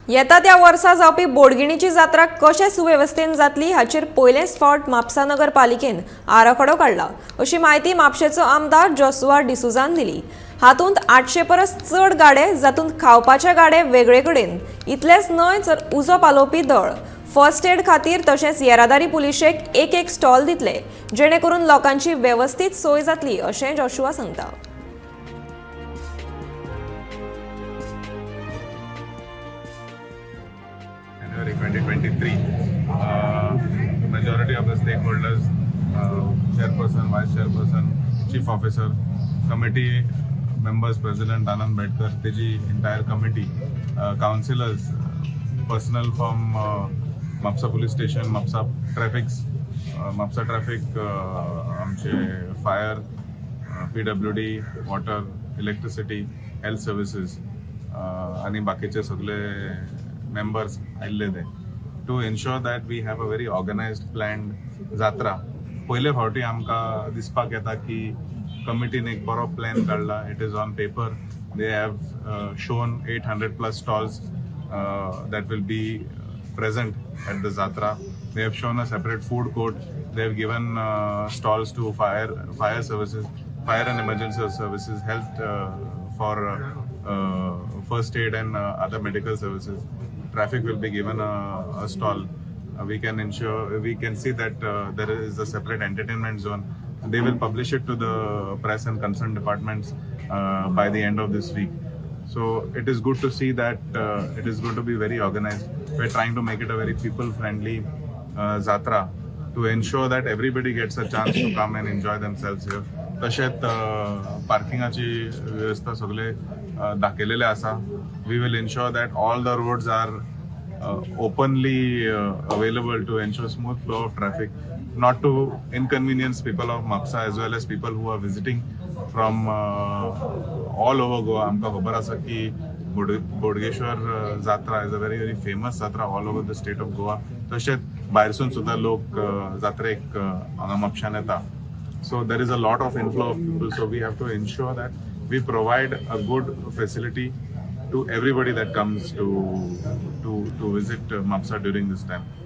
येता त्या वर्सा जावपी बोडगिणीची जात्रा कशे सुवेवस्थेन जातली हाचेर पयलेच फावट म्हापसा नगरपालिकेन आराखडो काडला अशी माहिती म्हापशेचो आमदार जोसुआ डिसुजान दिली। हातूंत 800 परस चड गाडे जातूंत खावपाचे गाडे वेगळे कडेन इतलेच न्हय तर उजो पालोवपी दळ फर्स्ट एड खातीर तशेंच येरादारी पुलिशेक एक स्टॉल दितले जेणे करून लोकांची वेवस्थीत सोय जातली अशें जोसुआ सांगता। January 2023, majority of the stakeholders, chairperson, vice chairperson, chief officer, committee members, president Anand Bedkar, TG entire committee, councillors, personnel from Mapsa police station, Mapsa traffic, आमचे fire, PWD, water, electricity, health services, आणि बाकीचे सगळे members आयिल्ले ते to ensure that we have a very organised planned जात्रा। पयले फावटी आमकां दिसपाक येता की कमिटीन एक बरो प्लॅन काडला। It is on paper. They have shown 800 plus stalls that will be present at the Jatra. They have shown a separate food court. They have given stalls to fire services, fire and emergency services, health for first aid and other medical services. Traffic will be given a stall. We can see that there is a separate entertainment zone. They will publish it to the press and concerned departments by the end of this week. So it is good to see that it is going to be very organized. We're trying to make it a very people-friendly Jatra to ensure that everybody gets a chance to come and enjoy themselves here. तशेंच पार्किंगाची व्यवस्था सगळे दाखयलेले आसा। We will ensure that all the roads are openly available to ensure smooth flow of traffic, not to inconvenience people of Mapsa as well as people who are visiting from all over Goa. आमकां खबर आसा की बोडगेश्वर जात्रा is a very famous जात्रा all over the state of Goa. तशेंच भायरसून सुद्धा लोक जात्रेक हांगा म्हापशान येता. So there is a lot of inflow of people, so we have to ensure that we provide a good facility to everybody that comes to visit Mapsa during this time.